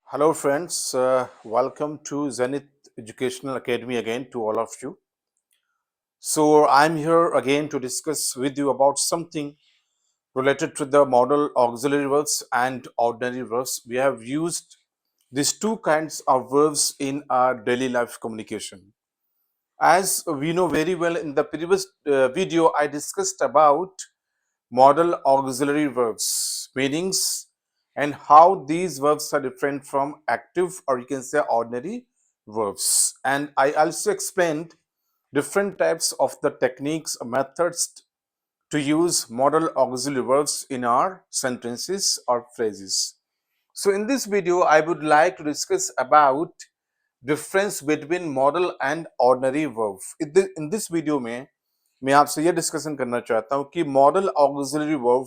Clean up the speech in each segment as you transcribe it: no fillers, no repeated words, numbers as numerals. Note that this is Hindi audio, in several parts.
Hello, friends. Welcome to Zenith Educational Academy again to all of you. So, I'm here again to discuss with you about something related to the modal auxiliary verbs and ordinary verbs. We have used these two kinds of verbs in our daily life communication. As we know very well, in the previous video, I discussed about modal auxiliary verbs, meanings, and how these verbs are different from active or you can say ordinary verbs. And I also explained different types of the techniques, methods to use modal auxiliary verbs in our sentences or phrases. So in this video, I would like to discuss about difference between modal and ordinary verb. In this video में मैं आपसे ये डिस्कशन करना चाहता हूँ कि मॉडल ऑक्सिलरी वर्ब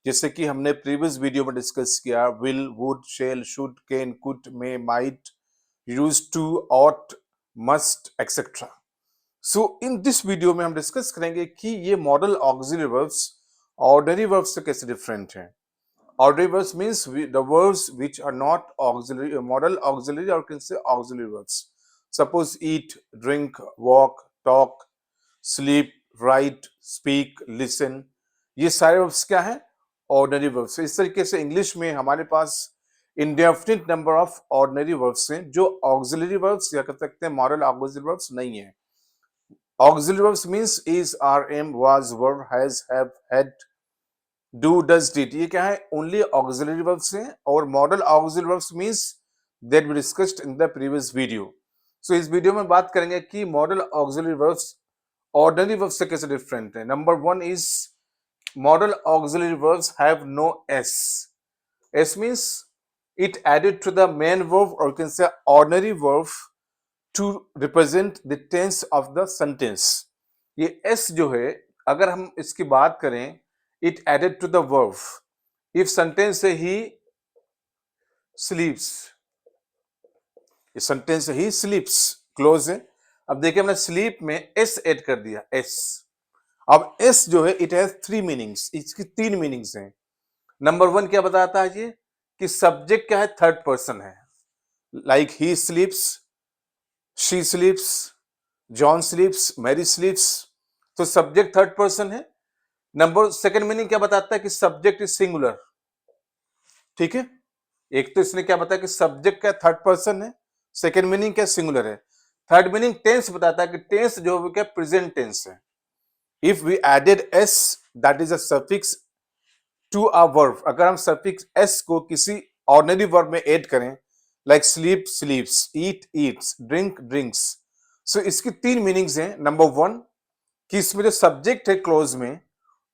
जैसे कि हमने प्रीवियस वीडियो में डिस्कस किया will, would, shall, should, can, could, may, might, use to, ought, must etcetera. So in this video में हम डिस्कस करेंगे कि ये modal auxiliary verbs ordinary verbs से कैसे डिफरेंट हैं. Ordinary verbs means the verbs which are not auxiliary, modal auxiliary or can say auxiliary verbs. Suppose eat, drink, walk, talk, sleep, write, speak, listen. ये सारे verbs क्या हैं? Ordinary verbs. इस तरीके से इंग्लिश में हमारे पास indefinite number of ordinary verbs हैं जो auxiliary verbs या कह सकते हैं modal auxiliary verbs नहीं है. Auxiliary verbs means is, are, am, was, were, has, have, had, do, does, did. ये क्या है? ओनली ऑक्सिलरी वर्ब्स हैं और modal auxiliary verbs means that we discussed in the previous video. So इस वीडियो में बात करेंगे कि model auxiliary verbs ordinary verbs से कैसे डिफरेंट है. Number one is modal auxiliary verbs have no S. S means it added to the main verb or you can say ordinary verb to represent the tense of the sentence. ये s जो है अगर हम इसकी बात करें it added to the verb. If sentence say he sleeps, इस sentence he sleeps close है. अब देखिए हमने sleep में s ऐड कर दिया s. अब s जो है it has three meanings. इसकी तीन meanings हैं. नंबर वन क्या बताता है ये कि सब्जेक्ट क्या है? थर्ड पर्सन है. Like he sleeps, she sleeps, John sleeps, Mary sleeps. तो सब्जेक्ट थर्ड पर्सन है. नंबर सेकंड मीनिंग क्या बताता है कि सब्जेक्ट इज सिंगुलर. ठीक है, एक तो इसने क्या बताया कि सब्जेक्ट का थर्ड पर्सन है. सेकंड मीनिंग क्या? सिंगुलर है. थर्ड मीनिंग टेंस बताता है कि टेंस जो है क्या? प्रेजेंट टेंस है. If we added S that is a suffix to a verb. अगर हम सफिक्स एस को किसी ऑर्डिनरी वर्ब में ऐड करें like sleep sleeps, eat eats, drink drinks. So इसकी तीन मीनिंग्स हैं. नंबर वन कि इसमें जो सब्जेक्ट है क्लोज में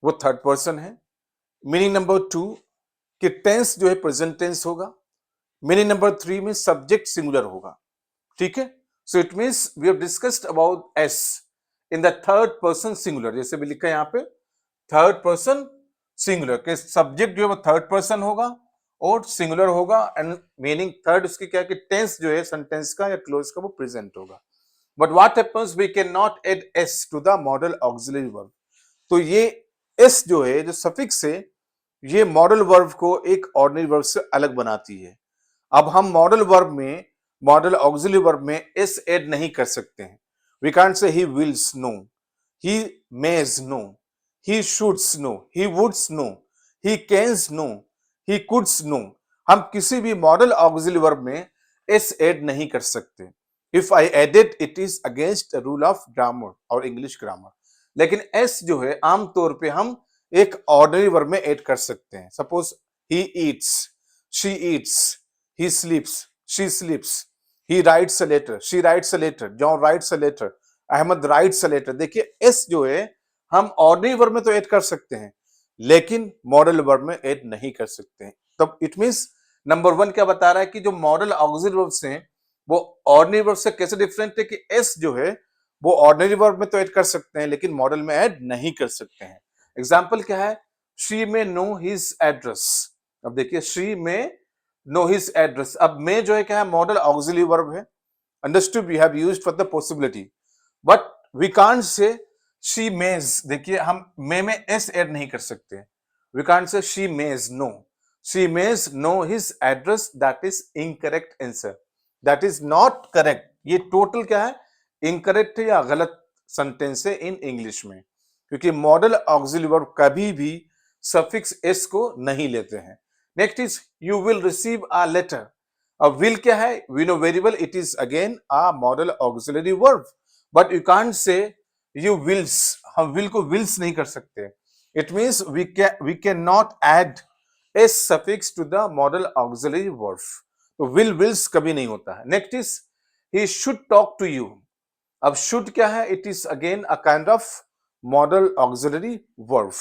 वो थर्ड पर्सन है. मीनिंग नंबर टू कि टेंस जो है प्रेजेंट टेंस होगा. मीनिंग नंबर थ्री में सब्जेक्ट सिंगुलर होगा. ठीक है, so it means we have discussed about S in the third person singular. जैसे भी लिखा है यहाँ पे थर्ड पर्सन सिंगुलर के सब्जेक्ट जो है वो थर्ड पर्सन होगा और सिंगुलर होगा एंड मीनिंग थर्ड उसकी क्या कि टेंस जो है सेंटेंस का या क्लोज का वो प्रेजेंट होगा. But what happens we can not add S to the model auxiliary verb. तो ये एस जो है जो सफिक्स है ये मॉडल वर्ब को एक ऑर्डिनरी वर्ब से अलग बनाती है. अब हम मॉडल वर्ब में मॉडल ऑक्सिलरी वर्ब में एस ऐड नहीं कर सकते हैं. वी कांट से he wills no, he mays no, he shoulds no, he woulds no, he cans no, he coulds no. हम किसी भी मॉडल ऑक्सिलरी वर्ब में एस ऐड नहीं कर सकते. If I added it is against rule of grammar और इंग्लिश ग्रामर. लेकिन एस जो है आमतौर पे हम एक ऑर्डिनरी वर्ब में ऐड कर सकते हैं. Suppose he eats, she Yeats, he sleeps, she sleeps, he writes a letter, she writes a letter, John writes a letter, Ahmed writes a letter. देखिए एस जो है हम ऑर्डिनरी वर्ब में तो ऐड कर सकते हैं लेकिन मॉडल वर्ब में ऐड नहीं कर सकते हैं. तब इट मींस नंबर वन क्या बता रहा है कि जो मॉडल ऑक्सिलरी वर्ब्स हैं वो ऑर्डिनरी वर्ब से कैसे डिफरेंट है कि एस जो है वो ऑर्डिनरी वर्ब में तो ऐड कर सकते हैं लेकिन मॉडल में ऐड नहीं कर सकते हैं. एग्जाम्पल क्या है? शी में नो हिज एड्रेस. अब देखिए शी में नो हिज एड्रेस. अब में जो है क्या है? मॉडल ऑक्सिलरी वर्ब है. Understood, we have used for the possibility but we can't say she mays. देखिए हम में एस ऐड नहीं कर सकते. We can't say she mays no. She mays know his address, that is incorrect answer, that is not correct. ये टोटल क्या है, इनकरेक्ट है या गलत सेंटेंस है इन इंग्लिश में, क्योंकि मॉडल ऑक्सिलरी वर्ब कभी भी सफिक्स एस को नहीं लेते हैं। Next is you will receive a letter. अब विल क्या है, we know very well it is again a model auxiliary verb, but you can't say you wills, हम विल को विल्स नहीं कर सकते। It means we can not add S suffix to the model auxiliary verb, तो विल विल्स कभी नहीं होता है। Next is he should talk to you. अब शुड क्या है, it is again a kind of model auxiliary verb,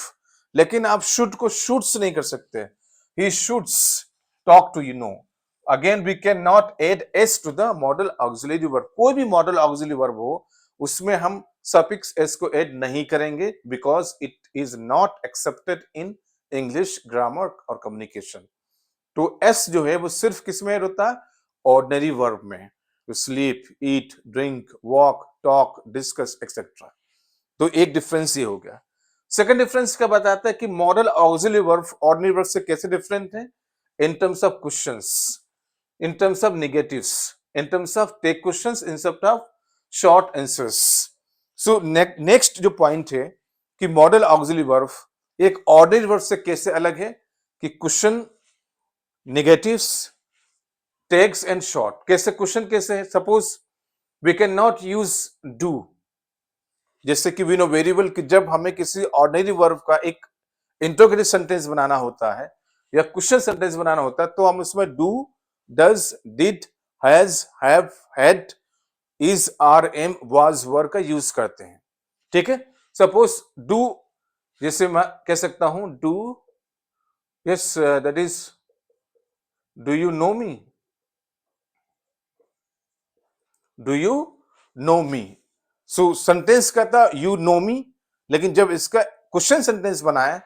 लेकिन आप शुड को शुड्स नहीं कर सकते। He shoulds talk to you, no, again we can not add S to the model auxiliary verb. कोई भी मॉडल ऑक्सिलरी वर्ब हो उसमें हम सफिक्स एस को ऐड नहीं करेंगे, because it is not accepted in English grammar और कम्युनिकेशन। तो एस जो है वो सिर्फ किस में ऐड होता है, ऑर्डिनरी वर्ब में, sleep, eat, drink, walk, talk, discuss etcetera. तो एक डिफरेंस ये हो गया। सेकंड डिफरेंस क्या बताता है कि model auxiliary verb ordinary verb से कैसे डिफरेंट है, इन terms of questions, in terms of negatives, in terms of take questions instead of short answers. So next जो point है कि मॉडल ऑक्सिलरी वर्ब एक ऑर्डिनरी वर्ब से कैसे अलग है, कि question, negatives, tags and short. कैसे क्वेश्चन कैसे है, suppose we can not use do, जैसे कि वी नो वेरी वेल कि जब हमें किसी ऑर्डिनरी वर्ब का एक इंटरोगेटिव सेंटेंस बनाना होता है या क्वेश्चन सेंटेंस बनाना होता है, तो हम उसमें do, does, did, has, have, had, is, are, am, was, were का यूज करते हैं। ठीक है, सपोज डू, जैसे मैं कह सकता हूं do, yes that is do you know me, do you know me. So sentence का था यू नो मी, लेकिन जब इसका क्वेश्चन सेंटेंस बनाया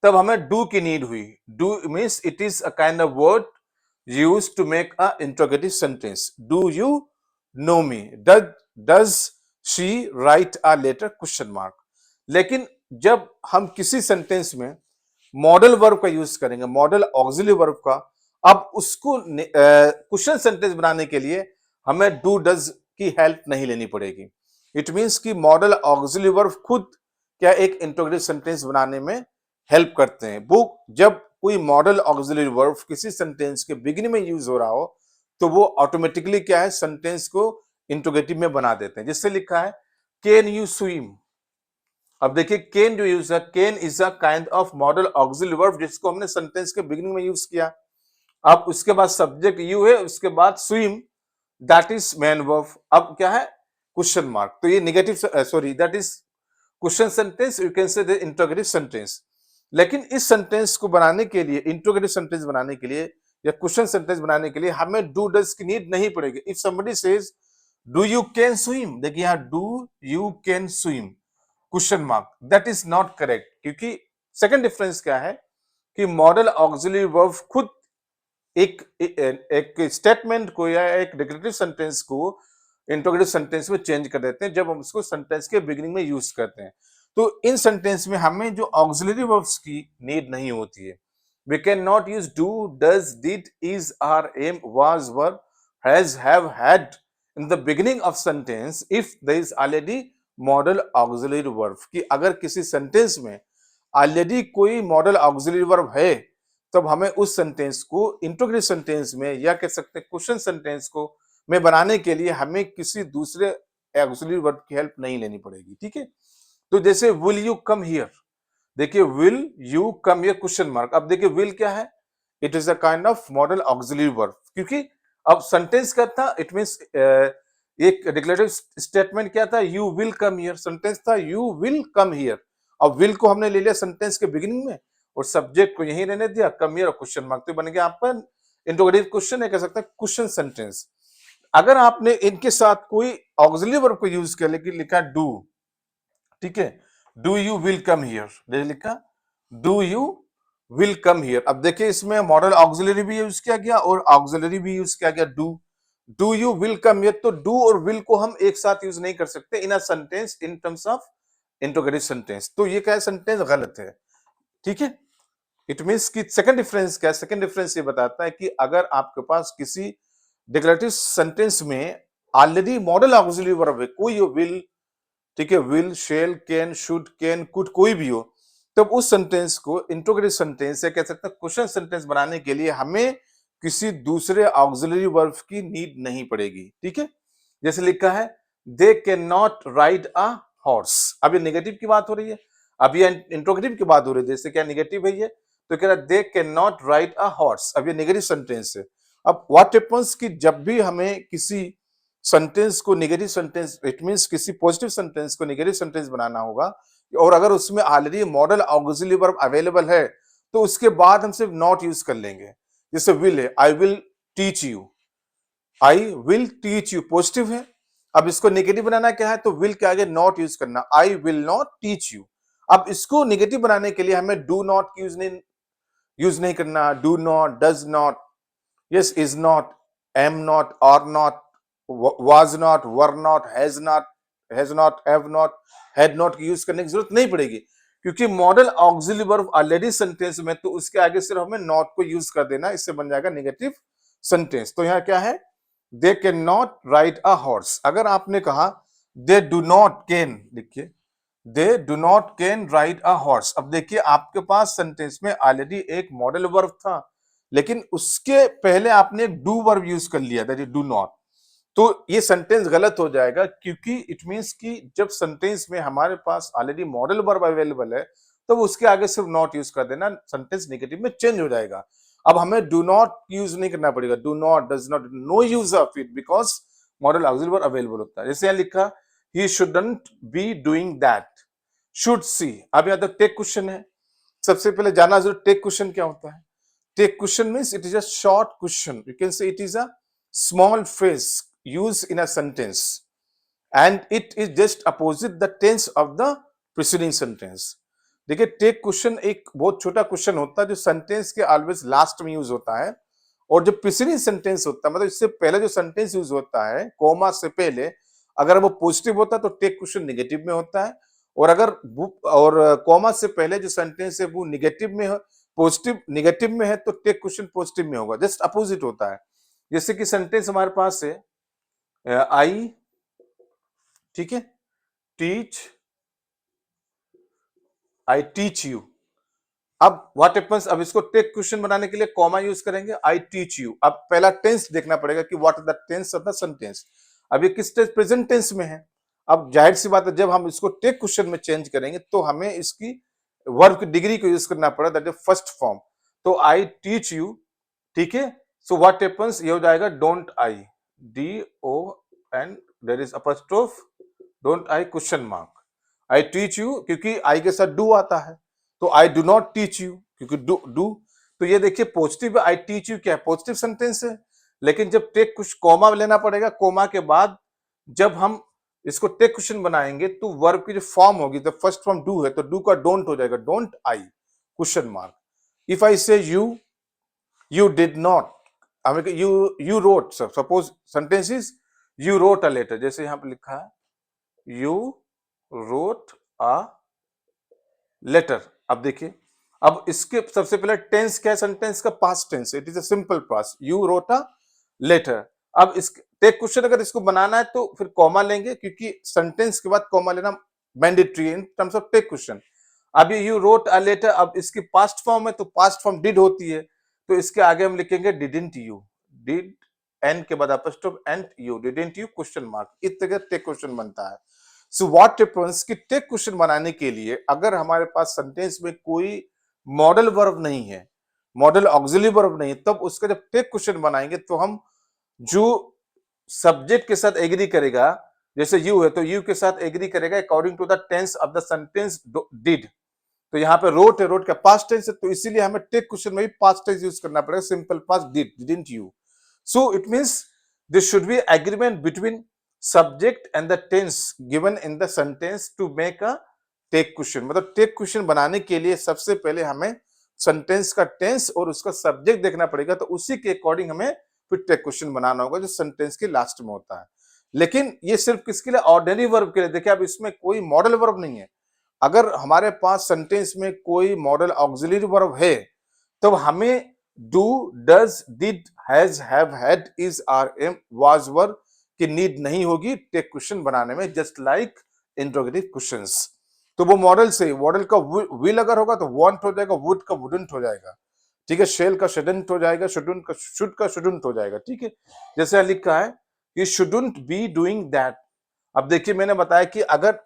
तब हमें डू की नीड हुई। Do means it is a kind of word used to make a interrogative sentence. Do you know me, does she write a letter, question mark. लेकिन जब हम किसी सेंटेंस में मॉडल वर्ब का यूज करेंगे, मॉडल ऑक्सिलरी वर्ब का, अब उसको क्वेश्चन सेंटेंस बनाने के लिए हमें डू डज की हेल्प नहीं लेनी पड़ेगी। इट मींस कि मॉडल ऑक्सिलरी वर्ब खुद क्या एक इंटरोगेटिव सेंटेंस बनाने में हेल्प करते हैं। वो जब कोई मॉडल ऑक्सिलरी वर्ब किसी सेंटेंस के बिगिनिंग में यूज हो रहा हो तो वो ऑटोमेटिकली क्या है, सेंटेंस को इंटरोगेटिव में बना देते हैं। जिससे लिखा है कैन यू स्विम। अब देखिए कैन जो यूज है, can is a kind of model auxiliary verb जिसको हमने सेंटेंस के बिगिनिंग में यूज किया। अब उसके बाद सब्जेक्ट यू है, उसके बाद swim, that is main verb. अब क्या है, क्वेश्चन मार्क। तो ये negative, sorry that is question sentence, you can से द इंटरोगेटिव सेंटेंस। लेकिन इस सेंटेंस को बनाने के लिए, इंटरोगेटिव सेंटेंस बनाने के लिए या क्वेश्चन सेंटेंस बनाने के लिए हमें डू डज की नीड नहीं पड़ेगी। If somebody says do you can swim, देखिए यहां do you can swim question mark, that is not correct. क्योंकि सेकंड डिफरेंस क्या है कि मॉडल ऑक्सिलरी वर्ब खुद एक स्टेटमेंट को या एक डिक्लेरेटिव सेंटेंस को इंटरोगेटिव सेंटेंस में चेंज कर देते हैं जब हम उसको सेंटेंस के बिगिनिंग में यूज करते हैं। तो इन सेंटेंस में हमें जो ऑक्सिलरी वर्ब्स की नीड नहीं होती है। We can not use do, does, did, is, are, am, was, were, has, have, had in the beginning of sentence if there is already model auxiliary verb. कि अगर किसी सेंटेंस में ऑलरेडी कोई मॉडल ऑक्सिलरी वर्ब है तब हमें उस सेंटेंस को इंटरोगेटिव सेंटेंस में या कह सकते हैं क्वेश्चन सेंटेंस को में बनाने के लिए हमें किसी दूसरे ऑक्सिलरी वर्ब की हेल्प नहीं लेनी पड़ेगी। ठीक है, तो जैसे विल यू कम हियर, देखिए will you come here question mark. अब देखिए विल क्या है, it is a kind of model auxiliary verb, क्योंकि अब सेंटेंस क्या था, इट मींस एक डिक्लेरेटिव स्टेटमेंट क्या था, you will come here, sentence था यू विल कम हियर। अब विल को हमने ले लिया सेंटेंस के बिगिनिंग में और सब्जेक्ट को यहीं रहने दिया, कम हियर और क्वेश्चन मार्क, तो बन गया आपका इंटरोगेटिव क्वेश्चन है, कह सकते हैं क्वेश्चन सेंटेंस। अगर आपने इनके साथ कोई ऑक्सिलरी वर्ब को यूज किया, लेकिन लिखा डू, ठीक है, do you will come here, लिखा do you will come here. अब देखिए इसमें मॉडल ऑक्सिलरी भी यूज किया गया और ऑक्सिलरी भी यूज किया गया do you will come here. तो डू और विल को हम एक साथ यूज नहीं कर सकते in a sentence in terms of interrogative sentence. तो ये क्या है, सेंटेंस गलत है। ठीक है, इट मीन्स कि सेकंड डिफरेंस क्या है? सेकंड डिफरेंस ये बताता है कि अगर आपके पास किसी डिक्लेरेटिव सेंटेंस में ऑलरेडी मॉडल ऑक्सिलरी वर्ब है, कोई विल, ठीक है, will, shall, can, should, can, could, कोई भी हो, तब उस सेंटेंस को इंट्रोगेटिव सेंटेंस या कह सकते हैं क्वेश्चन सेंटेंस बनाने के लिए हमें किसी दूसरे ऑक्सिलरी वर्ब की नीड नहीं पड़ेगी। ठीक है, जैसे लिखा है they can not ride a horse. अब ये नेगेटिव की बात हो रही है, अब ये इंट्रोगेटिव की बात हो रही है, जैसे क्या नेगेटिव है ये, तो कह रहा है they can not ride a horse. अब ये नेगेटिव सेंटेंस है। अब व्हाट हैपेंस कि जब भी हमें किसी सेंटेंस को नेगेटिव सेंटेंस, इट मींस किसी पॉजिटिव सेंटेंस को नेगेटिव सेंटेंस बनाना होगा और अगर उसमें already model auxiliary verb available है तो उसके बाद हम सिर्फ नॉट यूज कर लेंगे। जैसे विल है, I will teach you, I will teach you positive है। अब इसको नेगेटिव बनाना क्या है, तो विल के आगे नॉट यूज करना, I will not teach you. अब इसको नेगेटिव बनाने के लिए हमें डू नॉट यूज नहीं करना, do not, does not, yes, is not, am not, are not, was not, were not, has not, have not, had not use करने की जरूरत नहीं पड़ेगी क्योंकि modal auxiliary verb already sentence में, तो उसके आगे सिर्फ हमें नॉट को यूज कर देना, इससे बन जाएगा नेगेटिव सेंटेंस। तो यहाँ क्या है, they can not ride a horse. अगर आपने कहा दे डू नॉट कैन, देखिए they do not can ride a horse. अब देखिए आपके पास सेंटेंस में ऑलरेडी एक मॉडल वर्ब था, लेकिन उसके पहले आपने डू वर्ब यूज कर लिया, दैट इज डू नॉट। तो ये सेंटेंस गलत हो जाएगा क्योंकि इट मींस कि जब सेंटेंस में हमारे पास ऑलरेडी मॉडल वर्ब अवेलेबल है तो उसके आगे सिर्फ नॉट यूज कर देना, सेंटेंस नेगेटिव में चेंज हो जाएगा। अब हमें डू नॉट यूज नहीं करना पड़ेगा, do not, does not, no use of it because model auxiliary verb available होता है। जैसे यहाँ लिखा he shouldn't be doing that, should see. अब यहाँ तो टेक क्वेश्चन है, सबसे पहले जानना जरूर टेक क्वेश्चन क्या होता है। Take question means it is a short question. You can say it is a small phrase used in a sentence and it is just opposite the tense of the preceding sentence. देखिए टेक क्वेश्चन एक बहुत छोटा क्वेश्चन होता है जो सेंटेंस के ऑलवेज लास्ट में यूज होता है, और जो प्रीसीडिंग सेंटेंस होता है मतलब इससे पहले जो सेंटेंस यूज होता है कोमा से पहले, अगर वो पॉजिटिव होता है तो टेक क्वेश्चन नेगेटिव में होता है, और अगर और कोमा से पहले जो सेंटेंस है वो नेगेटिव में है, पॉजिटिव नेगेटिव में है, तो टेक क्वेश्चन पॉजिटिव में होगा, जस्ट अपोजिट होता है। जैसे कि सेंटेंस हमारे पास है आई, ठीक है, टीच, आई टीच यू। अब व्हाट हैपेंस, अब इसको टेक क्वेश्चन बनाने के लिए कॉमा यूज करेंगे, आई टीच यू। अब पहला टेंस देखना पड़ेगा कि what is the tense of the sentence. अब ये किस टेंस, प्रेजेंट टेंस में है। अब जाहिर सी बात है जब हम इसको टेक क्वेश्चन में चेंज करेंगे तो हमें इसकी वर्ब की डिग्री को यूज करना पड़ेगा, दैट इज फर्स्ट फॉर्म। तो आई टीच यू, ठीक है, सो व्हाट हैपेंस, ये हो जाएगा don't I, D O and there is apostrophe, don't I question mark. I teach you क्योंकि आई के साथ डू आता है, तो I do not teach you क्योंकि डू। तो ये देखिए पॉजिटिव, आई टीच यू क्या है, पॉजिटिव सेंटेंस है, लेकिन जब टेक कुछ कोमा लेना पड़ेगा, कोमा के बाद जब हम इसको टेक क्वेश्चन बनाएंगे तो वर्ब की जो फॉर्म होगी, तो फर्स्ट फॉर्म डू है तो डू का डोंट हो जाएगा, don't I question mark. If I से you did not, I mean you wrote, suppose sentence is you wrote a letter, जैसे यहां पे लिखा है you wrote a letter। अब देखिए अब इसके सबसे पहले टेंस क्या है, सेंटेंस का past tense, it is a simple past, you wrote a letter। अब इस टेक क्वेश्चन अगर इसको बनाना है तो फिर कॉमा लेंगे क्योंकि सेंटेंस के बाद कॉमा लेना mandatory in terms of tag question. अब ये यू रोट अ लेटर, अब इसकी पास्ट फॉर्म है तो पास्ट फॉर्म डिड होती है, तो इसके आगे हम लिखेंगे डिडंट यू, डिड एन के बाद apostrophe and you, didn't you question mark, इस तरह टेक क्वेश्चन बनता है। सो व्हाट हैपेंस कि टेक क्वेश्चन बनाने के लिए अगर हमारे पास सेंटेंस में कोई मॉडल वर्ब नहीं है, मॉडल ऑक्सिलरी वर्ब नहीं है, तब उसका जब टेक क्वेश्चन बनाएंगे तो हम जो सब्जेक्ट के साथ एग्री करेगा, जैसे यू है तो यू के साथ एग्री करेगा according to the tense of the sentence did. तो यहाँ पे रोट है, रोट का पास्ट टेंस है, तो इसीलिए हमें टेक क्वेश्चन में भी पास्ट टेंस यूज करना पड़ेगा, simple past did, didn't you. So it means this should be agreement between subject and the tense given in the sentence to make a tag question. मतलब टेक क्वेश्चन बनाने के लिए सबसे पहले हमें सेंटेंस का टेंस और उसका सब्जेक्ट देखना पड़ेगा, तो उसी के अकॉर्डिंग हमें फिर टेक क्वेश्चन बनाना होगा जो सेंटेंस के लास्ट में होता है। लेकिन ये सिर्फ किसके लिए, ऑर्डिनरी वर्ब के लिए। देखिए अब इसमें कोई मॉडल वर्ब नहीं है, अगर हमारे पास सेंटेंस में कोई मॉडल ऑक्सिलरी वर्ब है तो हमें do, does, did, has, have, had, is, are, am, was, were की नीड नहीं होगी टेक क्वेश्चन बनाने में, जस्ट लाइक इंट्रोगेटिव क्वेश्चंस। तो वो मॉडल से, मॉडल का विल अगर होगा तो वांट हो जाएगा, वुड का वुडंट हो जाएगा, ठीक है, शेल का शुडंट हो जाएगा, शुड का शुडंट हो जाएगा, ठीक है। जैसे यहाँ लिखा है कि शुडंट बी डूइंग दैट। अब देखिए मैंने बताया कि अगर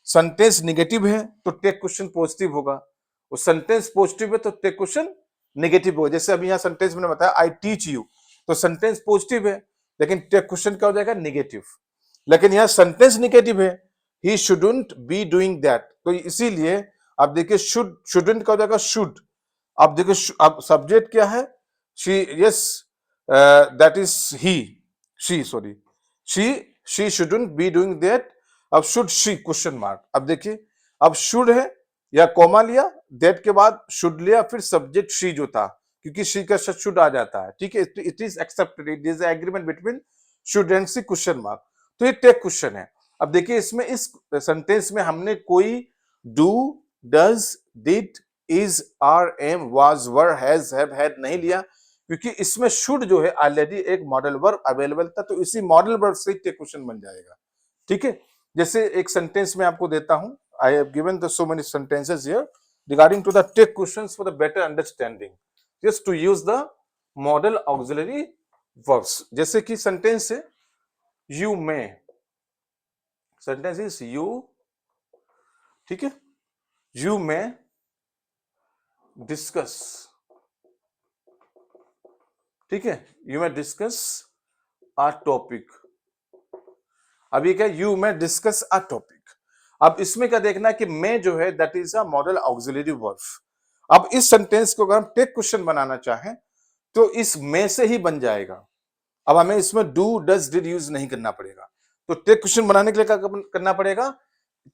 सेंटेंस निगेटिव है तो टेक क्वेश्चन पॉजिटिव होगा, वो सेंटेंस पॉजिटिव है तो टेक क्वेश्चन नेगेटिव होगा। जैसे अभी यहाँ सेंटेंस मैंने बताया आई टीच यू, तो सेंटेंस पॉजिटिव है लेकिन टेक क्वेश्चन क्या हो जाएगा, नेगेटिव। लेकिन यहाँ सेंटेंस नेगेटिव है, ही शुडंट बी डूइंग दैट, तो इसीलिए आप देखिए शुडंट का हो जाएगा शुड। अब देखिए अब सब्जेक्ट क्या है, she, yes, that is he, she, sorry, she shouldn't be doing that. अब शुड शी क्वेश्चन मार्क। अब देखिए अब शुड है या कॉमा लिया, दैट के बाद शुड लिया, फिर सब्जेक्ट शी जो था, क्योंकि शी का शुड आ जाता है, ठीक है, it is accepted, it is agreement between should and see question mark. तो ये टेक क्वेश्चन है। अब देखिए इसमें इस सेंटेंस में हमने कोई do, does, did, is, are, am, was, were, has, have, had नहीं लिया, क्योंकि इसमें शुड जो है ऑलरेडी एक मॉडल वर्ब अवेलेबल था, तो इसी मॉडल वर्ब से टेक क्वेश्चन बन जाएगा, ठीक है। जैसे एक सेंटेंस में आपको देता हूं, I have given the so many sentences here regarding to the tag questions for the better understanding, just to use the model auxiliary verbs. जैसे कि सेंटेंस है you may, sentence is you, ठीक है, यू मे डिस्कस, ठीक है, you may discuss a topic. अभी क्या, you may discuss a topic. अब इसमें क्या देखना है कि मे जो है that is a model auxiliary verb. अब इस सेंटेंस को अगर हम टेक क्वेश्चन बनाना चाहें तो इस मे से ही बन जाएगा। अब हमें इसमें डू, डज, डिड यूज नहीं करना पड़ेगा। तो टेक क्वेश्चन बनाने के लिए क्या करना पड़ेगा,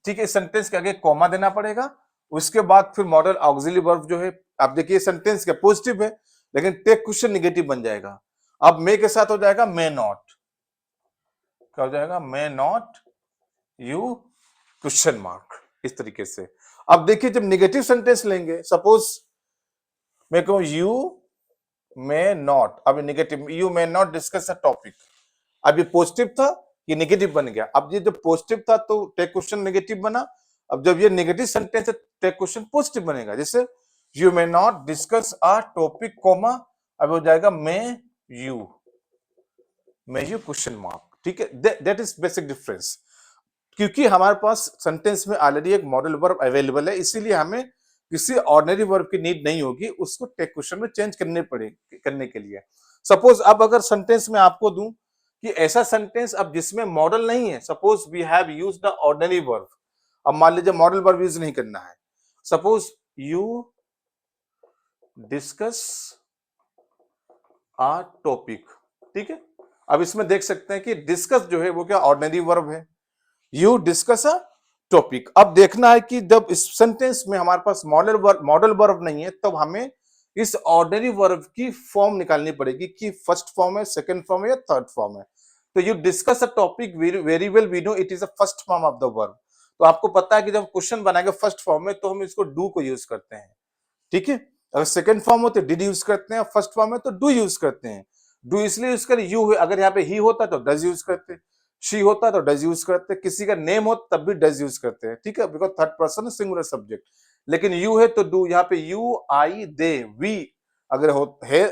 ठीक है, सेंटेंस के आगे कॉमा देना पड़ेगा, उसके बाद फिर मॉडल ऑक्सिलरी वर्ब जो है, आप देखिए सेंटेंस क्या पॉजिटिव है लेकिन टेक क्वेश्चन नेगेटिव बन जाएगा। अब मे के साथ हो जाएगा मे नॉट, क्या हो जाएगा, may not you question mark, इस तरीके से। अब देखिए जब नेगेटिव सेंटेंस लेंगे, सपोज मैं कहूं यू मे नॉट, अब negative, you may not discuss a topic. अब ये पॉजिटिव था, ये नेगेटिव बन गया। अब ये जब पॉजिटिव था तो टेक क्वेश्चन नेगेटिव बना। अब जब ये नेगेटिव सेंटेंस है टेक क्वेश्चन पॉजिटिव बनेगा। जैसे you may not discuss a topic comma, अब हो जाएगा मे यू क्वेश्चन मार्क, ठीक है। That is basic difference. क्योंकि हमारे पास सेंटेंस में ऑलरेडी एक मॉडल वर्ब अवेलेबल है, इसीलिए हमें किसी ऑर्डिनरी वर्ब की नीड नहीं होगी उसको टेक क्वेश्चन में चेंज करने के लिए। सपोज अब अगर सेंटेंस में आपको दूं कि ऐसा सेंटेंस अब जिसमें मॉडल नहीं है, suppose we have used the ordinary verb. अब मान लीजिए मॉडल वर्ब यूज नहीं करना है, suppose you discuss a topic, ठीक है। अब इसमें देख सकते हैं कि डिस्कस जो है वो क्या ऑर्डिनरी वर्ब है, यू डिस्कस अ टॉपिक। अब देखना है कि जब इस सेंटेंस में हमारे पास मॉडल वर्ब नहीं है तब हमें इस ऑर्डिनरी वर्ब की फॉर्म निकालनी पड़ेगी कि फर्स्ट फॉर्म है, सेकंड फॉर्म है या थर्ड फॉर्म है। तो you discuss a topic, very well we know it is a first form of the verb. तो आपको पता है कि जब क्वेश्चन बनाएंगे फर्स्ट फॉर्म में तो हम इसको डू को यूज करते हैं, ठीक है। अगर सेकंड फॉर्म हो तो डिड यूज करते हैं, फर्स्ट फॉर्म है तो डू यूज करते हैं। डू इसलिए यूज करें, यू अगर यहाँ पे ही होता तो डज यूज करते, शी होता तो डज यूज करते, किसी का नेम हो तब भी डज यूज करते हैं, ठीक है, because third person singular subject. लेकिन यू है तो डू, यहाँ पे यू, आई, दे, वी अगर हो है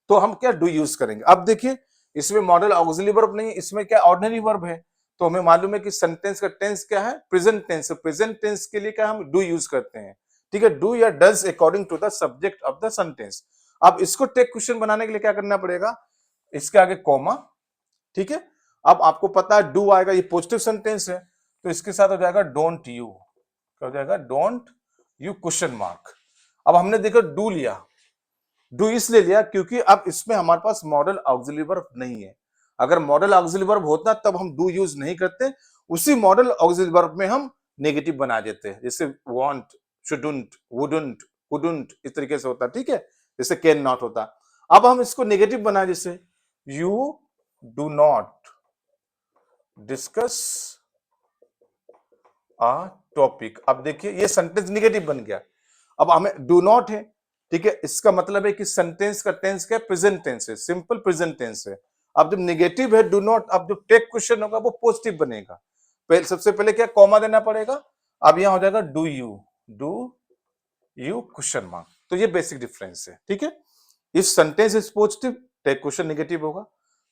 तो हम क्या डू यूज करेंगे। अब देखिए इसमें मॉडल ऑक्सिलरी वर्ब नहीं, इसमें क्या ऑर्डिनरी वर्ब है, तो हमें मालूम है कि सेंटेंस का टेंस क्या है, प्रेजेंट टेंस। प्रेजेंट टेंस के लिए क्या हम डू यूज करते हैं, ठीक है, डू या does according to the subject of the sentence. अब इसको टेक क्वेश्चन बनाने के लिए क्या करना पड़ेगा, इसके आगे कॉमा, ठीक है। अब आपको पता है डू आएगा, ये पॉजिटिव सेंटेंस है तो इसके साथ हो जाएगा डोंट यू, क्या हो जाएगा, डोंट यू क्वेश्चन मार्क। अब हमने देखा डू लिया, डू इसलिए लिया क्योंकि अब इसमें हमारे पास मॉडल ऑक्सिलरी वर्ब नहीं है। अगर मॉडल ऑक्सिलरी वर्ब होता तब हम डू यूज नहीं करते, उसी मॉडल ऑक्सिलरी वर्ब में हम नेगेटिव बना देते हैं, जैसे वांट, शुडंट, वुडंट, कुडंट, इस तरीके से होता, ठीक है, जैसे कैन नॉट होता। अब हम इसको नेगेटिव बना, जैसे you do not discuss a topic. अब देखिए ये सेंटेंस नेगेटिव बन गया। अब हमें डू नॉट है ठीक है, इसका मतलब है कि सेंटेंस का टेंस क्या है, प्रेजेंट टेंस है, सिंपल प्रेजेंट टेंस है। अब जब नेगेटिव है, डू नॉट, अब जो टेक क्वेश्चन होगा वो पॉजिटिव बनेगा। पहले सबसे पहले क्या कॉमा देना पड़ेगा, अब यहां हो जाएगा डू यू क्वेश्चन मार्क। तो ये बेसिक डिफरेंस है, ठीक है। If sentence is positive, tag question negative होगा,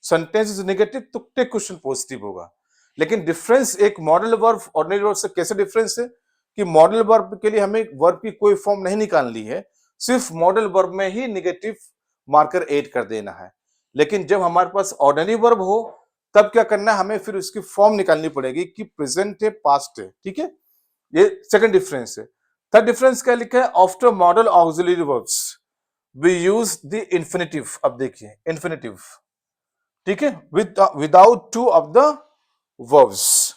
सेंटेंस इज नेगेटिव तो टेक क्वेश्चन पॉजिटिव होगा। लेकिन डिफरेंस एक मॉडल वर्ब ऑर्डिनरी वर्ब से कैसे डिफरेंस है कि मॉडल वर्ब के लिए हमें वर्ब की कोई फॉर्म नहीं निकालनी है, सिर्फ मॉडल वर्ब में ही नेगेटिव मार्कर ऐड कर देना है। लेकिन जब हमारे पास ऑर्डिनरी वर्ब हो तब क्या करना है, हमें फिर उसकी फॉर्म निकालनी पड़ेगी कि प्रेजेंट है, पास्ट है, ठीक है। ये सेकंड डिफरेंस है। थर्ड डिफरेंस क्या लिखा है, after model auxiliary verbs we use the infinitive. अब देखिए इंफिनिटिव, ठीक है, without to of the verbs.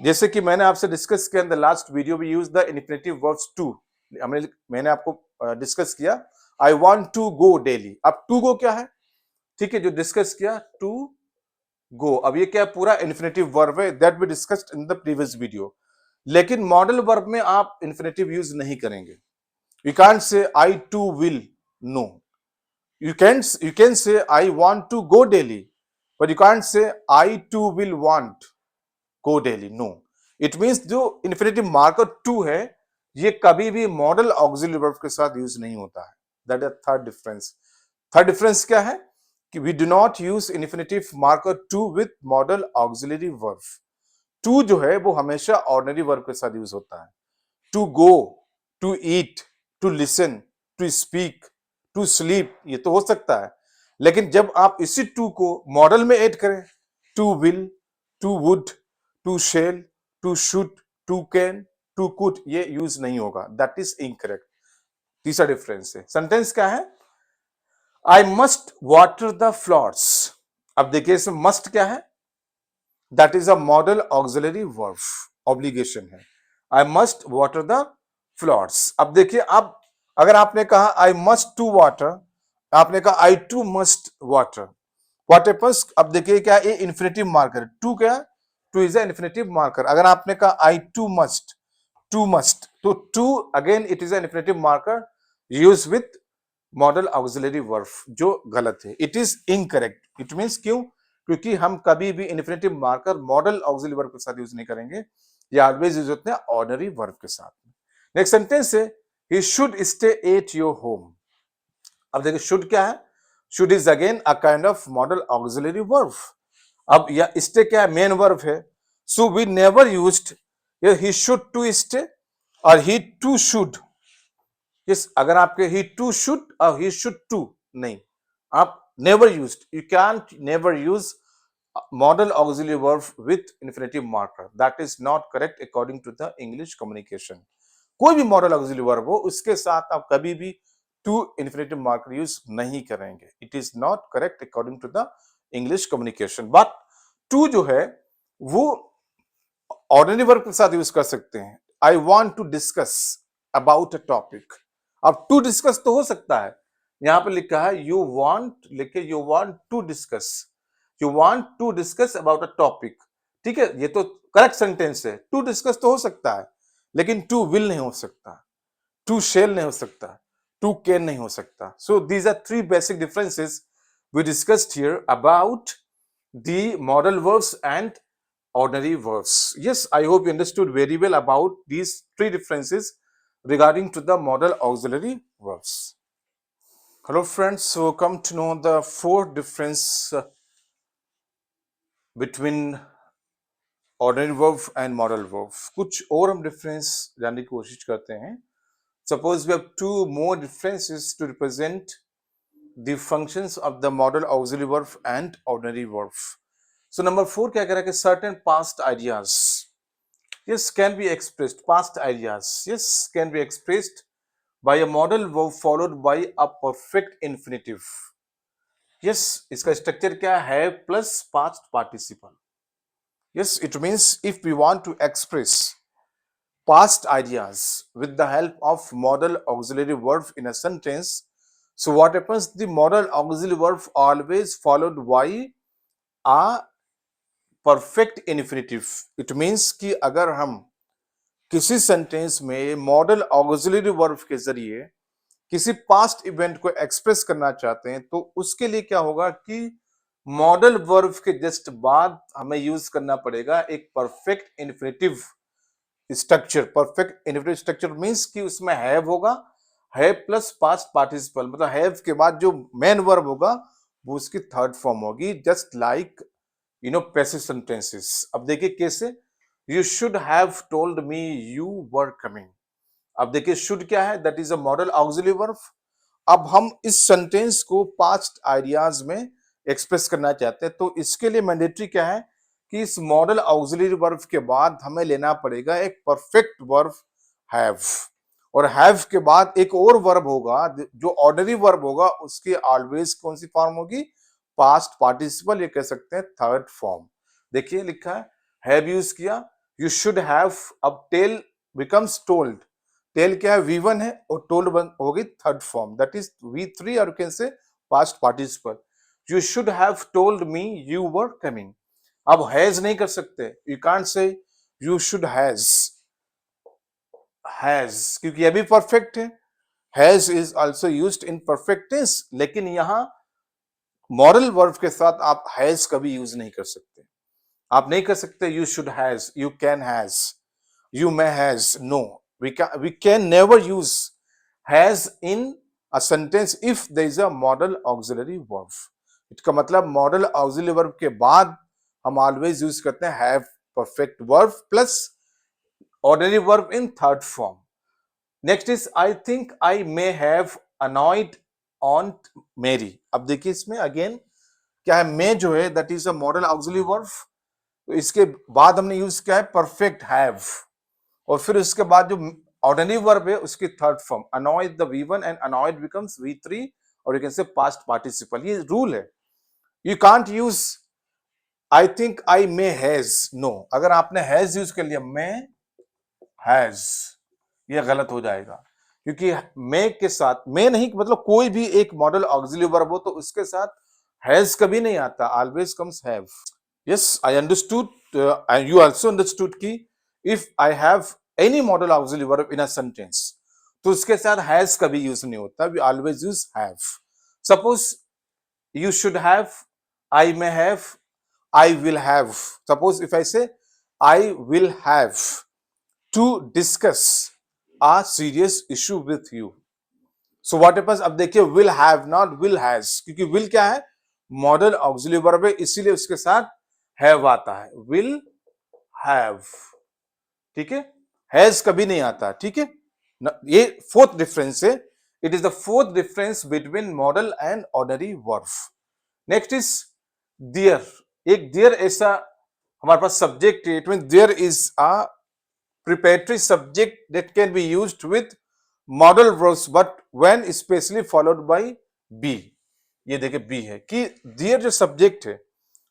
जैसे कि मैंने आपसे डिस्कस किया in the last video, we use the infinitive verbs to. मैंने आपको डिस्कस किया I want to go daily. अब टू गो क्या है, ठीक है, जो डिस्कस किया टू गो। अब ये क्या है, पूरा इंफिनिटिव वर्ब है, that we discussed in the previous video. लेकिन मॉडल वर्ब में आप इंफिनिटिव यूज नहीं करेंगे। You can't say I to will, no. You can say I want to go daily, but you can't say I too will want go daily. No, it means जो infinitive marker to है ये कभी भी model auxiliary verb के साथ यूज नहीं होता है। That is third difference. Third difference क्या है कि we do not use infinitive marker to with model auxiliary verb. To जो है वो हमेशा ordinary verb के साथ यूज होता है। To go, to eat, to listen, to speak, to sleep, ये तो हो सकता है। लेकिन जब आप इसी टू को मॉडल में ऐड करें, to will, to would, to shall, to should, to can, to could, ये यूज नहीं होगा, दैट इज इनकरेक्ट। तीसरा डिफरेंस है, सेंटेंस क्या है, I must water the flowers. अब देखिए इसमें मस्ट क्या है, that is a model auxiliary verb, obligation है। I must water the flowers. अब देखिए, अब अगर आपने कहा आई मस्ट टू वाटर, आपने कहा I to must water, what happens, अब देखिए क्या ये इन्फिनिटिव मार्कर, टू क्या, to is a infinitive marker. अगर आपने कहा आई टू मस्ट तो to again it is a infinitive marker use with model auxiliary verb, जो गलत है, it is incorrect. It means क्यों, क्योंकि हम कभी भी infinitive marker modal auxiliary verb के साथ यूज नहीं करेंगे, ये ऑलवेज यूज होते हैं ऑर्डिनरी वर्ब के साथ। नेक्स्ट सेंटेंस है, he should stay at your home. अब देखिए शुड क्या है, should is again a kind of model auxiliary verb. अब या स्टे क्या है, मेन वर्ब है। So we never used he should to stay और ही टू शुड। यस, अगर आपके ही टू शुड और ही शुड टू नहीं, आप never used, you can't never use model auxiliary verb with infinitive marker, that is not correct according to the English communication. कोई भी मॉडल ऑक्सिलरी वर्ब हो उसके साथ आप कभी भी टू इन्फिनिटिव मार्कर यूज नहीं करेंगे, it is not correct according to the English communication. But to जो है वो ऑर्डिनरी वर्ब के साथ यूज कर सकते हैं। I want to discuss about a topic, अब टू डिस्कस तो हो सकता है, यहां पर लिखा है यू वांट, लिखे you want to discuss, you want to discuss about a topic, ठीक है, ये तो करेक्ट सेंटेंस है। टू डिस्कस तो हो सकता है लेकिन टू विल नहीं हो सकता, टू शेल नहीं हो सकता, टू कैन नहीं हो सकता। So these are three basic differences we discussed here about the model verbs and ordinary verbs. Yes, I hope you understood very well about these three differences regarding to the model auxiliary verbs. Hello friends, so come to know the four difference between ordinary verb and model verb. कुछ और हम difference जानने की कोशिश करते हैं. Suppose we have two more differences to represent the functions of the model auxiliary verb and ordinary verb. So number 4 क्या कह रहा है कि certain past ideas, yes, can be expressed, past ideas, yes, can be expressed by a modal verb followed by a perfect infinitive. yes, इसका स्ट्रक्चर क्या है, plus past participle. yes, it means if we want to express past ideas with the help of modal auxiliary verb in a sentence, so what happens, the modal auxiliary verb always followed by a perfect infinitive. it means कि अगर हम किसी सेंटेंस में मॉडल ऑक्सिलरी वर्ब के जरिए किसी पास्ट इवेंट को एक्सप्रेस करना चाहते हैं तो उसके लिए क्या होगा कि मॉडल वर्ब के जस्ट बाद हमें यूज करना पड़ेगा एक perfect infinitive structure. Perfect infinitive structure means कि उसमें हैव होगा, हैव प्लस पास्ट पार्टिसिपल, मतलब हैव के बाद जो मेन वर्ब होगा वो उसकी थर्ड फॉर्म होगी, जस्ट लाइक पैसिव सेंटेंसेस। अब देखिए कैसे, you should have told me you were coming. अब देखिए शुड क्या है, that is a model auxiliary verb. अब हम इस सेंटेंस को पास्ट आइडियाज में एक्सप्रेस करना चाहते हैं तो इसके लिए मैंडेटरी क्या है कि इस मॉडल ऑक्सिलरी वर्ब के बाद हमें लेना पड़ेगा एक परफेक्ट वर्ब हैव, और हैव के बाद एक और वर्ब होगा जो ऑर्डिनरी वर्ब होगा, उसकी ऑलवेज कौन सी फॉर्म होगी, पास्ट पार्टिसिपल, ये कह सकते हैं थर्ड फॉर्म। देखिए लिखा है हैव यूज किया, यू शुड हैव, अब टेल बिकम्स टोल्ड, टेल क्या है V1 है और टोल्ड होगी third form, that is V3 और you can say past participle. You should have told me you were coming. अब हैज नहीं कर सकते, you can't say you should has क्योंकि ये भी परफेक्ट है, has is also used in perfect tense, लेकिन यहां मॉडल वर्ब के साथ आप हैज कभी यूज नहीं कर सकते। आप नहीं कर सकते you should has, you can has, you may has, no, we can never use has in a sentence if there is a model auxiliary verb। इसका मतलब मॉडल ऑक्सिलरी वर्ब के बाद हम ऑलवेज यूज करते हैं have perfect verb plus ordinary verb in third form. Next is I think I may have annoyed on मेरी। अब देखिए इसमें अगेन क्या है, मे जो है that is a model auxiliary verb, तो इसके बाद हमने यूज किया है परफेक्ट हैव, और फिर उसके बाद जो ऑर्डिनरी वर्ब है उसकी third form annoyed, the V1 and annoyed becomes V3 और you can say past participle. ये रूल है, you can't use I think I may has, no, अगर आपने हैज यूज कर लिया मे हैज, ये गलत हो जाएगा क्योंकि मे के साथ, मे नहीं मतलब कोई भी एक मॉडल ऑक्सिलरी वर्ब हो तो उसके साथ हैज कभी नहीं आता, always comes have. Yes I understood and you also understood कि if I have any modal auxiliary verb in a sentence तो उसके साथ हैज कभी यूज नहीं होता, we always use have. Suppose you should have, I may have, I will have। Suppose if I say I will have to discuss a serious issue with you, so what happens, अब देखिए will have not will has, क्योंकि will क्या है, मॉडल ऑक्सिलरी वर्ब है, इसीलिए उसके साथ have आता है, will have, ठीक है, has कभी नहीं आता, ठीक है। ये फोर्थ डिफरेंस है, it is the fourth difference between model and ordinary verb. Next is there. एक देयर ऐसा हमारे पास सब्जेक्ट है, it mean there is a preparatory subject that can be used with model verbs but when especially followed by be। ये देखिए बी है कि देयर जो सब्जेक्ट है,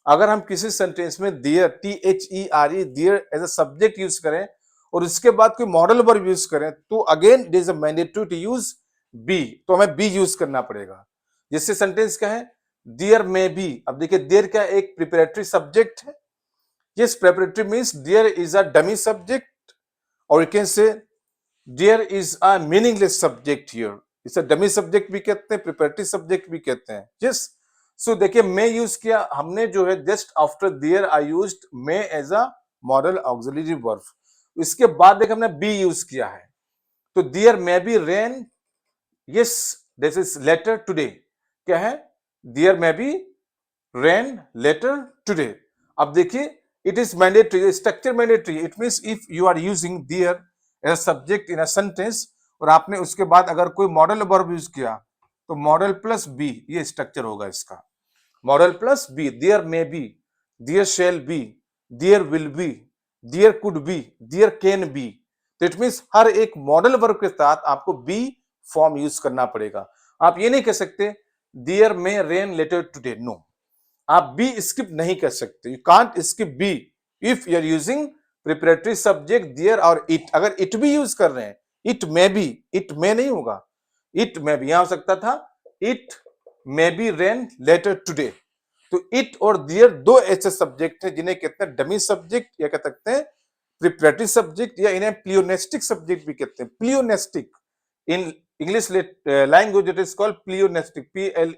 अगर हम किसी सेंटेंस में there THERE there as a subject use करें और उसके बाद कोई मॉडल वर्ब यूज करें तो again it is a mandatory to use be, तो हमें बी यूज करना पड़ेगा। जिससे सेंटेंस क्या है, देयर मे बी। अब देखिए देयर क्या एक प्रिपरेटरी सब्जेक्ट है, yes preparatory means there is a dummy subject, और you can say there is a meaningless subject here, इसे डमी सब्जेक्ट भी कहते हैं, प्रिपरेटरी सब्जेक्ट भी कहते हैं। यस सो देखिए मे यूज किया हमने जो है, just after there I used may as a model auxiliary verb. इसके बाद देखिए हमने बी यूज किया है, तो there may be rain, yes this is later today, क्या है, there may be rain later today. अब देखिए it is mandatory, structure mandatory, it means if you are using there as a subject in a sentence और आपने उसके बाद अगर कोई मॉडल वर्ब यूज किया तो मॉडल प्लस बी, ये स्ट्रक्चर होगा इसका, model plus be, there may be, there shall be, there will be, there could be, there can be. तो इट मींस हर एक मॉडल वर्ब के साथ आपको बी फॉर्म यूज करना पड़ेगा। आप ये नहीं कह सकते there may rain later today, no, आप बी स्किप नहीं कर सकते, you can't skip be if you are using preparatory subject there और इट। अगर इट भी यूज कर रहे हैं, it may be, it may नहीं होगा, इट मे बी, यहां हो सकता था it may be rain later today. तो इट और देयर दो ऐसे सब्जेक्ट हैं जिन्हें कहते हैं डमी सब्जेक्ट या कह सकते हैं प्रिपरेटरी सब्जेक्ट, या इन्हें प्लियोनेस्टिक सब्जेक्ट भी कहते हैं। Pleonastic in English language, it is called pleonastic, Pleonastic,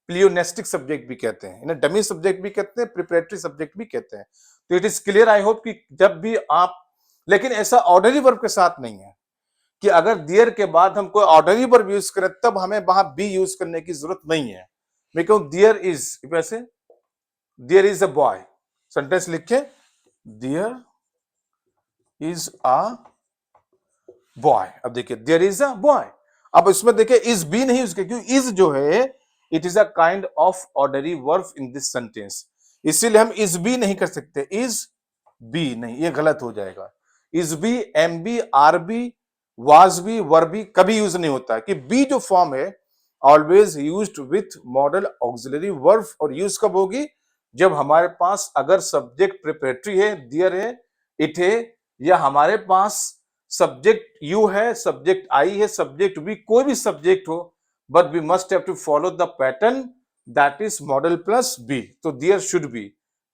pleonastic subject भी कहते हैं, इन्हें डमी सब्जेक्ट भी कहते हैं, प्रिपरेटरी सब्जेक्ट भी कहते हैं। तो it is clear, I hope कि जब भी आप, लेकिन ऐसा ऑर्डनरी वर्ब के साथ नहीं है कि अगर देयर के बाद हम कोई ऑर्डनरी वर्ब यूज करें तब हमें वहां बी यूज करने की जरूरत नहीं है। मैं कहूं देयर इज, वैसे there is a boy, sentence लिखे देयर इज अ बॉय। अब देखिए देयर इज अ बॉय, अब इसमें देखिए इज बी नहीं यूज किया क्योंकि इज जो है it is a kind of ordinary verb in this sentence, इसीलिए हम इज बी नहीं कर सकते, इज बी नहीं, ये गलत हो जाएगा। Is be, am be, are be, was be, were be कभी यूज नहीं होता है कि बी जो फॉर्म है always used with model auxiliary verb, और यूज कब होगी जब हमारे पास अगर सब्जेक्ट प्रिपरेटरी है, दियर है, इट है, या हमारे पास सब्जेक्ट यू है, सब्जेक्ट आई है, सब्जेक्ट वी, कोई भी सब्जेक्ट हो, but we must have to follow the pattern that is modal plus be. तो देयर शुड बी,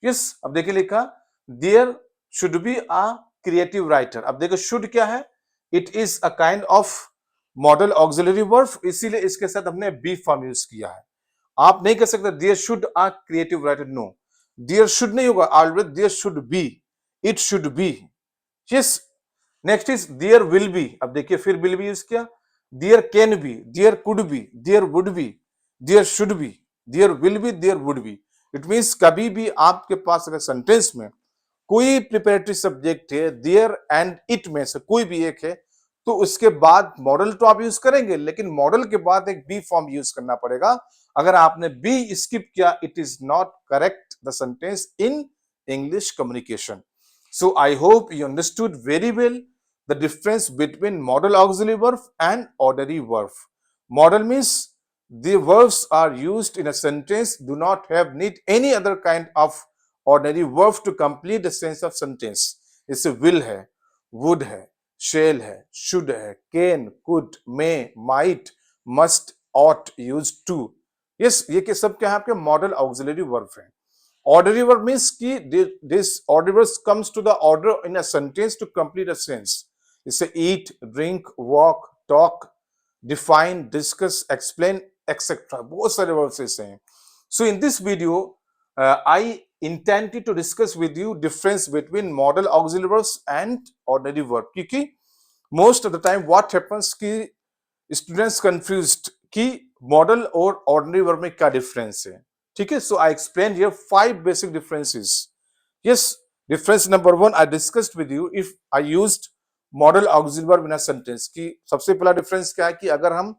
यस, अब देखिए लिखा there should be a creative writer. अब देखो शुड क्या है, it is a kind of model auxiliary verb, इसीलिए इसके साथ हमने बी फॉर्म यूज किया है। आप नहीं कह सकते there should a creative writer, no, there should नहीं होगा, always there should be, it should be, yes. Next is there will be, अब देखिए फिर विल बी यूज किया, there can be, there could be, there would be, there should be, there will be, there would be. It means कभी भी आपके पास अगर सेंटेंस में कोई प्रिपरेटरी सब्जेक्ट है, देयर एंड इट में से कोई भी एक है, तो उसके बाद मॉडल तो आप यूज करेंगे, लेकिन मॉडल के बाद एक बी फॉर्म यूज करना पड़ेगा। अगर आपने बी स्किप किया, it is not correct the sentence in English communication. So I hope you understood very well the difference between modal auxiliary verb and ordinary verb. Modal means the verbs are used in a sentence, do not have need any other kind of ordinary verb to complete the sense of sentence. इससे will है, would है, shall है, should है, can, could, may, might, must, ought, used to. Yes, ये सब क्या है आपके modal auxiliary verb है। Ordinary verb means कि this ordinary verb comes to the order in a sentence to complete a sense. इससे eat, drink, walk, talk, define, discuss, explain, etc. बहुत सारे verbs ऐसे हैं। So in this video, I intended to discuss with you difference between modal auxiliary verbs and ordinary verb. क्योंकि most of the time what happens कि students confused कि modal और ordinary verb में क्या difference है। ठीक है, so I explained here 5 basic differences. Yes, difference number 1 I discussed with you if I used modal auxiliary verb in a sentence कि सबसे पहला डिफरेंस क्या है कि अगर हम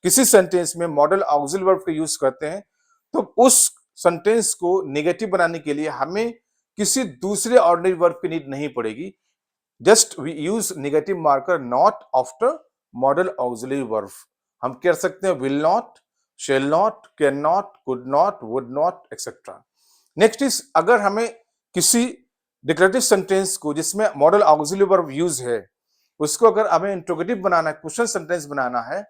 किसी सेंटेंस में मॉडल ऑक्सिलरी वर्ब का यूज करते हैं तो उस सेंटेंस को नेगेटिव बनाने के लिए हमें किसी दूसरे ऑर्डिनरी वर्ब की नीड नहीं पड़ेगी, just we use negative marker not after model auxiliary verb. हम कह सकते हैं will not, shall not, cannot, could not, would not, etc. Next is अगर हमें किसी डिक्लेरेटिव सेंटेंस को जिसमें मॉडल ऑक्सिलरी वर्ब यूज है उसको अगर हमें इंट्रोगेटिव बनाना है, क्वेश्चन सेंटेंस बनाना है,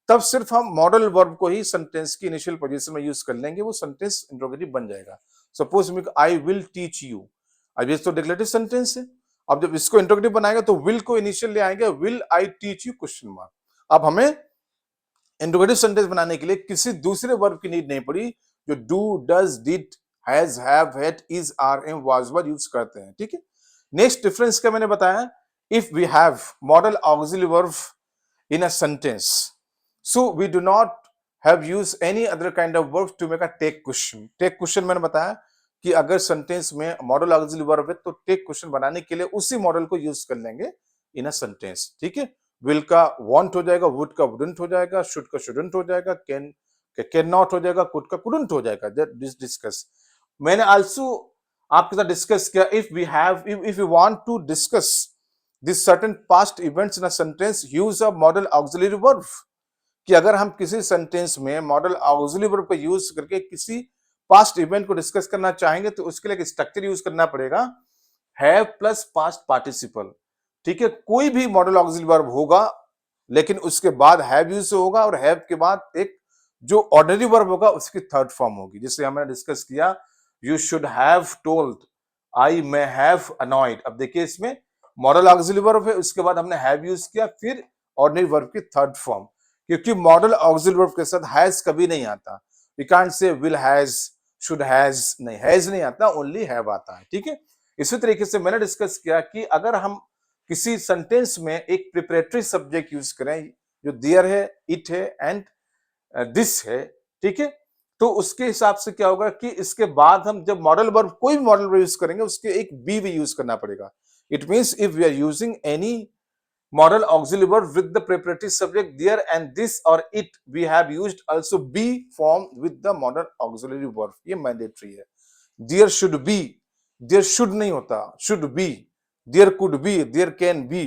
तब सिर्फ हम मॉडल वर्ब को ही सेंटेंस की इनिशियल पोजीशन में यूज कर लेंगे, वो सेंटेंस इंट्रोगेटिव बन जाएगा। Suppose I will teach you, अब ये तो डिक्लेरेटिव सेंटेंस है, अब जब इसको इंट्रोगेटिव बनाएगा तो विल को इनिशियल ले आएंगे, will I teach you question mark. अब हमें इंट्रोगेटिव सेंटेंस बनाने के लिए किसी दूसरे वर्ब की नीड नहीं पड़ी, जो do, does, did, has, have, had, is, are, am, was, were use करते हैं। ठीक है, नेक्स्ट डिफरेंस क्या मैंने बताया, if we have modal auxiliary verb in a sentence, so we do not have use any other kind of verb to make a tag question. Tag question मैंने बताया कि अगर सेंटेंस में मॉडल ऑक्सिलरी वर्ब है तो टेक क्वेश्चन बनाने के लिए उसी मॉडल को यूज कर लेंगे इन अ सेंटेंस। ठीक है, विल का वांट हो जाएगा, वुड का वुडंट हो जाएगा, शुड का शुडंट हो जाएगा, कैन नॉट हो जाएगा, कुड का कुडंट हो जाएगा। दैट डिस्कस मैंने आल्सो आपके साथ डिस्कस किया, if you want to discuss this certain past events in a sentence use a model auxiliary verb, कि अगर हम किसी सेंटेंस में मॉडल ऑक्सिलरी वर्ब का यूज करके किसी पास्ट इवेंट को डिस्कस करना चाहेंगे तो उसके लिए एक स्ट्रक्चर यूज करना पड़ेगा, हैव प्लस पास्ट पार्टिसिपल। ठीक है, कोई भी मॉडल ऑक्सिलरी वर्ब होगा लेकिन उसके बाद हैव यूज होगा, और हैव के बाद एक जो ऑर्डिनरी वर्ब होगा उसकी थर्ड फॉर्म होगी। जिससे हमने डिस्कस किया, you should have told, I may have annoyed. अब देखिए इसमें मॉडल ऑक्सिलरी वर्ब है, उसके बाद हमने हैव यूज किया, फिर ऑर्डिनरी वर्ब की थर्ड फॉर्म, क्योंकि मॉडल ऑक्सिलरी वर्ब के साथ हैज कभी नहीं आता। We can't say will has, should has, नहीं, हैज नहीं आता, ओनली हैव आता है, ठीक है। इसी तरीके से मैंने डिस्कस किया कि अगर हम किसी सेंटेंस में एक प्रिपरेटरी सब्जेक्ट यूज करें, जो देयर है, इट है एंड दिस है, ठीक है, तो उसके हिसाब से क्या होगा कि इसके बाद हम जब मॉडल वर्ब, कोई भी मॉडल वर्ब यूज करेंगे, उसके एक बी भी यूज करना पड़ेगा। It means if we are using any model auxiliary verb with the preparatory subject there and this or it, we have used also be form with the model auxiliary verb, ये mandatory है। there should be, there should नहीं होता, should be, there could be, there can be,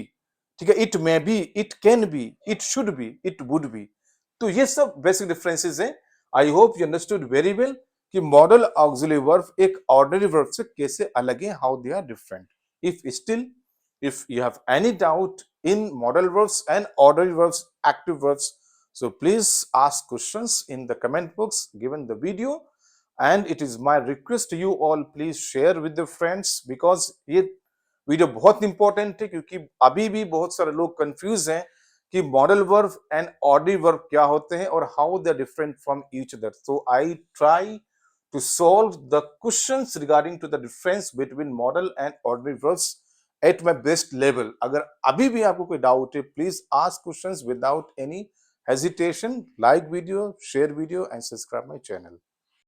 ठीक है, it may be, it can be, it should be, it would be। तो ये सब बेसिक डिफरेंसेस हैं। I hope you understood very well कि मॉडल ऑक्सिलरी वर्ब एक ऑर्डिनरी वर्ब से कैसे अलग है, how they are different. If still if you have any doubt in modal verbs and ordinary verbs, active verbs, so please ask questions in the comment box given the video, and it is my request to you all, please share with your friends because ये वीडियो बहुत इंपॉर्टेंट है, क्योंकि अभी भी बहुत सारे लोग कंफ्यूज हैं कि modal verb and ordinary verb क्या होते हैं और how they are different from each other. So I try to solve the questions regarding to the difference between model and ordinary verbs at my best level। अगर अभी भी आपको कोई डाउट है, please ask questions without any hesitation, like video, share video and subscribe my channel।